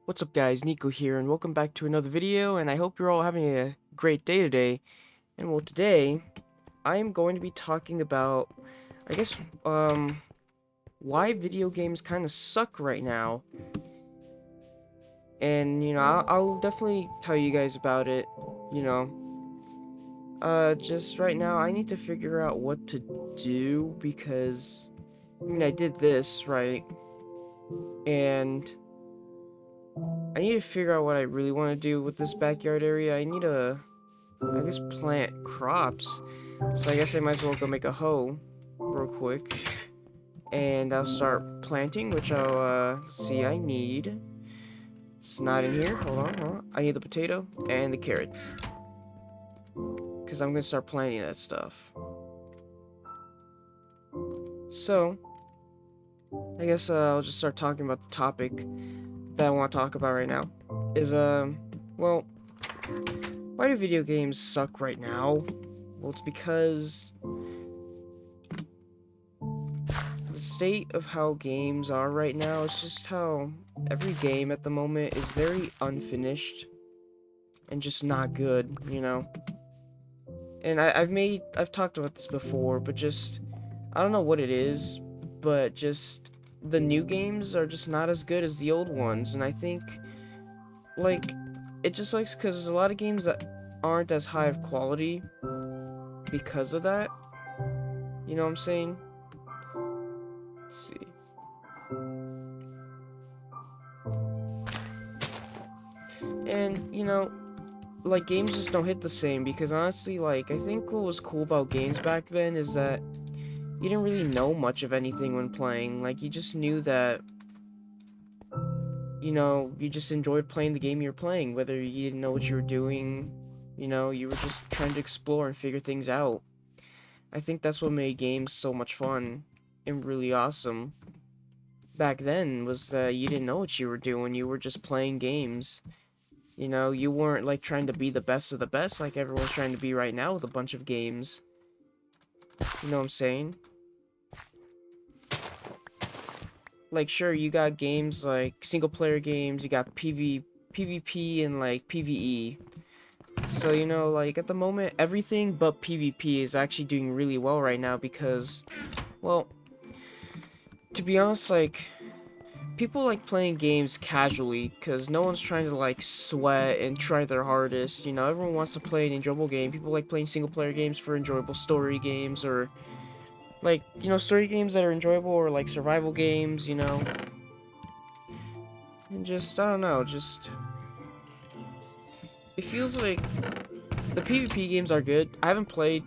What's up guys, Nico here, and welcome back to another video, and I hope you're all having a great day today. And well, today, I am going to be talking about, I guess, why video games kind of suck right now. And, I'll definitely tell you guys about it, you know. Just right now, I need to figure out what to do, because, I did this, right? And I need to figure out what I really want to do with this backyard area. I guess, plant crops. So I guess I might as well go make a hoe real quick. And I'll start planting, which see, I need. It's not in here. Hold on. I need the potato and the carrots. Because I'm going to start planting that stuff. So, I guess I'll just start talking about the topic that I want to talk about right now. Is, well, why do video games suck right now? Well, it's because the state of how games are right now is just how every game at the moment is very unfinished and just not good, you know? And I've talked about this before, but just, I don't know what it is, but just the new games are just not as good as the old ones, and I think, like, it just likes because there's a lot of games that aren't as high of quality because of that, you know what I'm saying? Let's see. And, like games just don't hit the same because honestly, like I think what was cool about games back then is that you didn't really know much of anything when playing. Like you just knew that you just enjoyed playing the game you're playing, whether you didn't know what you were doing, you were just trying to explore and figure things out. I think that's what made games so much fun and really awesome back then was that you didn't know what you were doing, you were just playing games. You weren't like trying to be the best of the best like everyone's trying to be right now with a bunch of games. You know what I'm saying? Like, sure, you got games like single player games, you got PvP, and like PvE. So, like at the moment, everything but PvP is actually doing really well right now because, well, to be honest, like, people like playing games casually because no one's trying to like sweat and try their hardest. Everyone wants to play an enjoyable game. People like playing single player games for enjoyable story games or like, story games that are enjoyable or like survival games, and just, I don't know, just, it feels like the PvP games are good. I haven't played,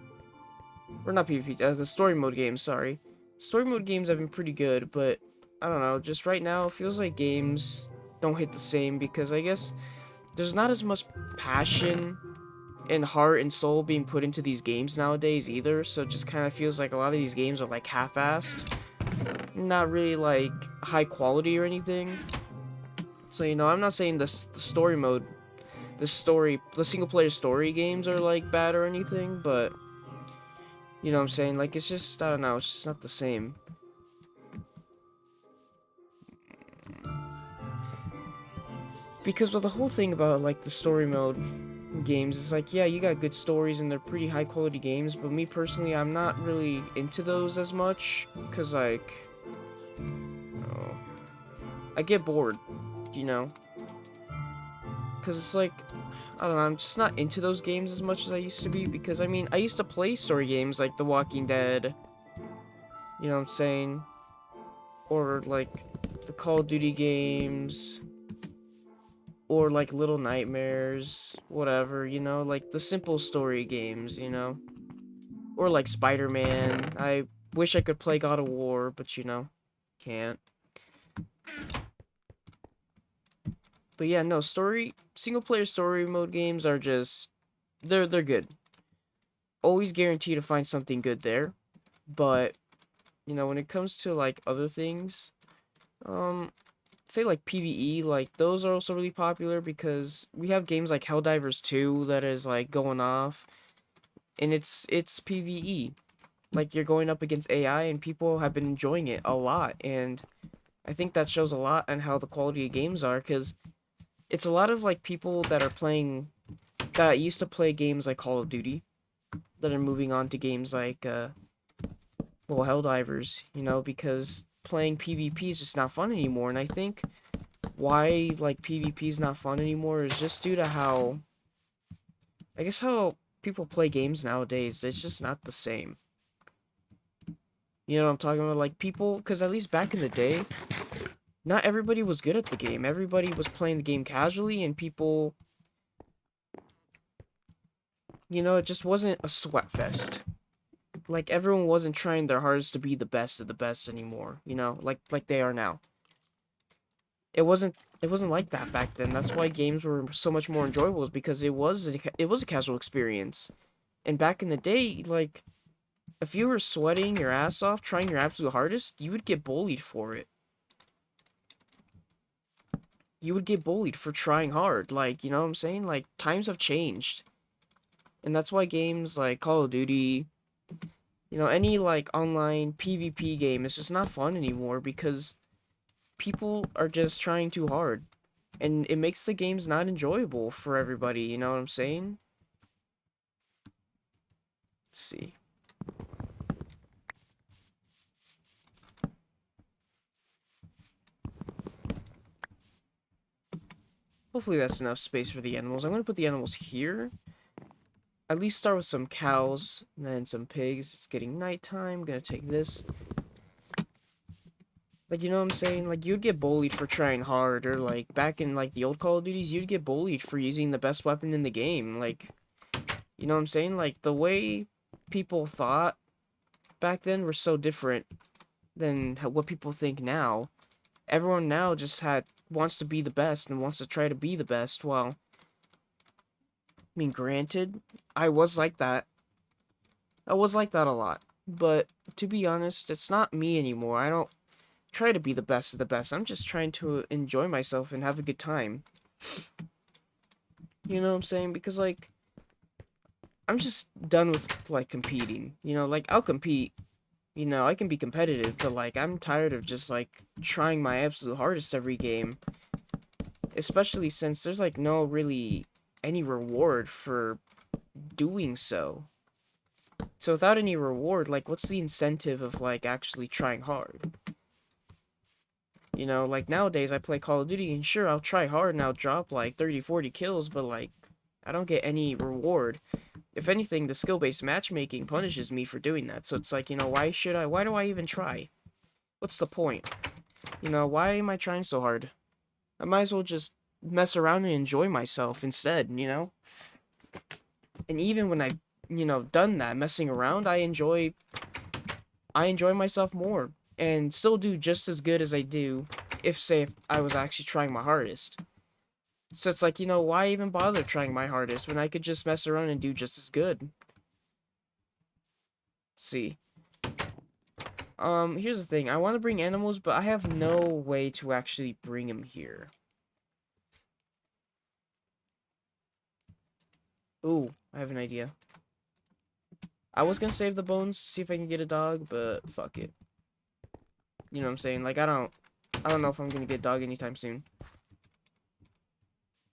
or not PvP, the story mode games, sorry. Story mode games have been pretty good, but I don't know, just right now it feels like games don't hit the same because I guess there's not as much passion and heart and soul being put into these games nowadays either, so it just kind of feels like a lot of these games are like half-assed, not really like high quality or anything. So, I'm not saying the story mode, the single player story games are like bad or anything, but you know what I'm saying? Like, it's just, I don't know, it's just not the same. Because with the whole thing about like the story mode games, it's like, yeah, you got good stories and they're pretty high quality games, but me personally, I'm not really into those as much, because like, oh, I get bored, you know? Because it's like, I don't know, I'm just not into those games as much as I used to be, because I mean, I used to play story games like The Walking Dead, you know what I'm saying? Or like the Call of Duty games, or like Little Nightmares, whatever, like the simple story games, or like Spider-Man. I wish I could play God of War, but can't. But yeah, no, single player story mode games are just, they're good. Always guarantee to find something good there, but when it comes to like other things, um say like PvE, like those are also really popular because we have games like Helldivers 2 that is like going off, and it's PvE. Like you're going up against AI and people have been enjoying it a lot, and I think that shows a lot on how the quality of games are, because it's a lot of like people that are playing that used to play games like Call of Duty that are moving on to games like well, Helldivers, you know, because playing PvP is just not fun anymore. And I think why like PvP is not fun anymore is just due to how I guess how people play games nowadays. It's just not the same. You know what I'm talking about? Like people, because at least back in the day, not everybody was good at the game. Everybody was playing the game casually, and people, you know, it just wasn't a sweat fest. Like everyone wasn't trying their hardest to be the best of the best anymore. You know, like they are now. It wasn't like that back then. That's why games were so much more enjoyable, is because it was a casual experience. And back in the day, like if you were sweating your ass off trying your absolute hardest, you would get bullied for it. You would get bullied for trying hard. Like, you know what I'm saying? Like times have changed. And that's why games like Call of Duty, you know, any like online PvP game is just not fun anymore because people are just trying too hard. And it makes the games not enjoyable for everybody, you know what I'm saying? Let's see. Hopefully that's enough space for the animals. I'm gonna put the animals here. At least start with some cows, and then some pigs. It's getting nighttime. I'm gonna take this. Like, you know what I'm saying? Like, you'd get bullied for trying hard, or like, back in like the old Call of Duties, you'd get bullied for using the best weapon in the game. Like, you know what I'm saying? Like, the way people thought back then were so different than what people think now. Everyone now just wants to be the best and wants to try to be the best. Well, I mean, granted, I was like that. I was like that a lot. But to be honest, it's not me anymore. I don't try to be the best of the best. I'm just trying to enjoy myself and have a good time. You know what I'm saying? Because like I'm just done with like competing. You know, like I'll compete, you know, I can be competitive, but like I'm tired of just like trying my absolute hardest every game, especially since there's like no really any reward for doing so. So without any reward, like what's the incentive of like actually trying hard? You know, like nowadays I play Call of Duty and sure I'll try hard and I'll drop like 30, 40 kills, but like I don't get any reward. If anything, the skill-based matchmaking punishes me for doing that. So it's like, you know, why do I even try? What's the point? You know, why am I trying so hard? I might as well just mess around and enjoy myself instead, you know? And even when I've, you know, done that, messing around, I enjoy myself more and still do just as good as I do if I was actually trying my hardest. So it's like, you know, why even bother trying my hardest when I could just mess around and do just as good? Let's see. Here's the thing. I want to bring animals, but I have no way to actually bring them here. Ooh, I have an idea. I was gonna save the bones, see if I can get a dog, but fuck it. You know what I'm saying? Like, I don't know if I'm gonna get a dog anytime soon.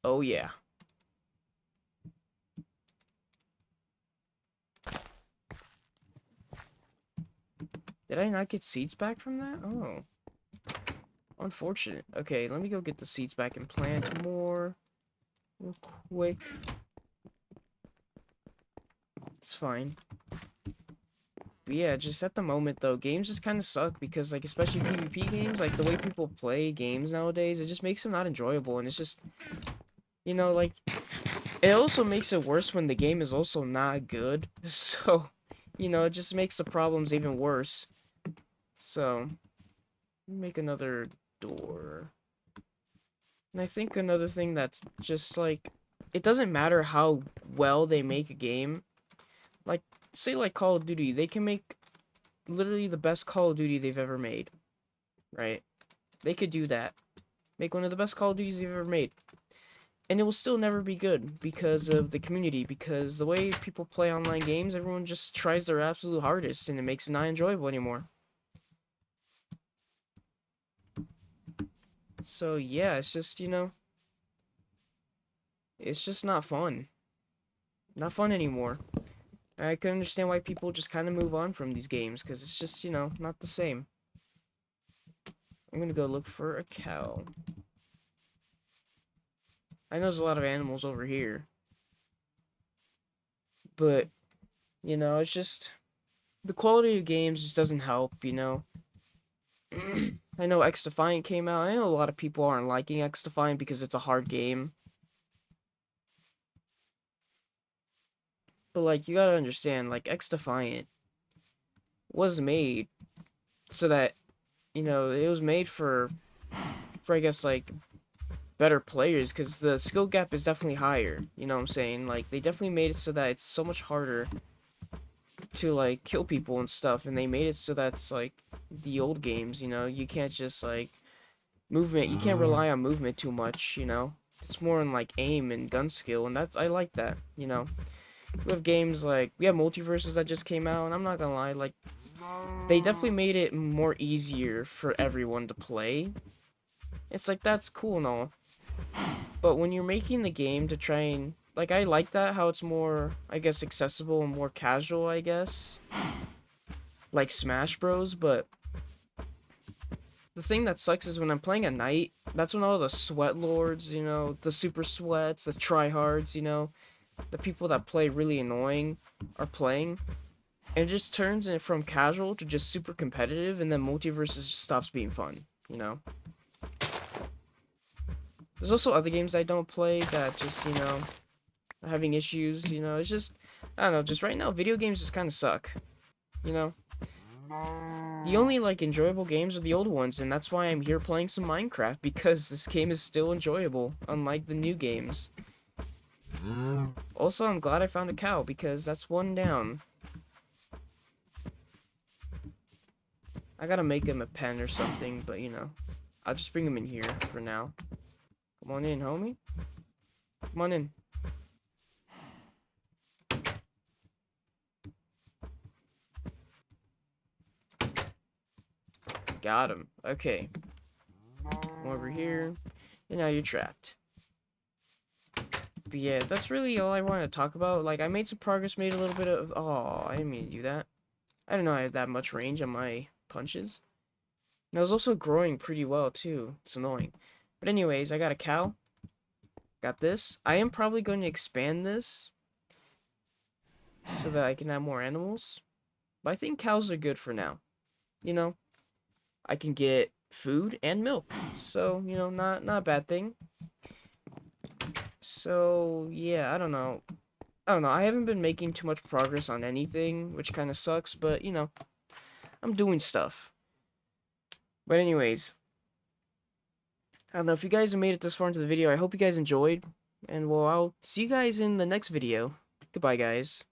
Oh, yeah. Did I not get seeds back from that? Oh. Unfortunate. Okay, let me go get the seeds back and plant more real quick. It's fine. But yeah, just at the moment though, games just kind of suck because like especially PvP games, like the way people play games nowadays, it just makes them not enjoyable and it's just, you know, like it also makes it worse when the game is also not good. So, you know, it just makes the problems even worse. So, make another door. And I think another thing that's just like it doesn't matter how well they make a game. Like say like Call of Duty, they can make literally the best Call of Duty they've ever made, right? They could do that. Make one of the best Call of Duties they've ever made. And it will still never be good because of the community, because the way people play online games, everyone just tries their absolute hardest and it makes it not enjoyable anymore. So yeah, it's just, you know, It's just not fun. Not fun anymore. I can understand why people just kind of move on from these games, because it's just, you know, not the same. I'm gonna go look for a cow. I know there's a lot of animals over here, but, you know, it's just, the quality of games just doesn't help, you know? I know X Defiant came out. I know a lot of people aren't liking X Defiant because it's a hard game. But, like, you gotta understand, like, X Defiant was made so that, you know, it was made for I guess, like, better players, because the skill gap is definitely higher. You know what I'm saying? Like, they definitely made it so that it's so much harder to, like, kill people and stuff, and they made it so that's, like, the old games, you know? You can't just, like, movement, you can't rely on movement too much, you know? It's more on, like, aim and gun skill, and I like that, you know? We have games like, we have Multiverses that just came out, and I'm not gonna lie, like, they definitely made it more easier for everyone to play. It's like, that's cool and all, but when you're making the game to try and, like, I like that, how it's more, I guess, accessible and more casual, I guess, like Smash Bros, but the thing that sucks is when I'm playing at night, that's when all the sweat lords, you know, the super sweats, the tryhards, you know, the people that play really annoying are playing, and it just turns it from casual to just super competitive, and then Multiverses just stops being fun, you know? There's also other games I don't play that just, you know, are having issues, you know, it's just, I don't know, just right now, video games just kind of suck, you know? The only, like, enjoyable games are the old ones, and that's why I'm here playing some Minecraft, because this game is still enjoyable, unlike the new games. Also, I'm glad I found a cow, because that's one down. I gotta make him a pen or something, but, you know, I'll just bring him in here for now. Come on in, homie. Come on in. Got him. Okay. Come over here. And now you're trapped. But yeah, that's really all I wanted to talk about. Like, I made some progress, made a little bit of... Oh, I didn't mean to do that. I didn't know I had that much range on my punches. And I was also growing pretty well, too. It's annoying. But anyways, I got a cow. Got this. I am probably going to expand this so that I can have more animals. But I think cows are good for now. You know, I can get food and milk. So, you know, not a bad thing. So, yeah, I don't know. I don't know. I haven't been making too much progress on anything, which kind of sucks, but, you know, I'm doing stuff. But anyways, I don't know if you guys have made it this far into the video. I hope you guys enjoyed. And, well, I'll see you guys in the next video. Goodbye, guys.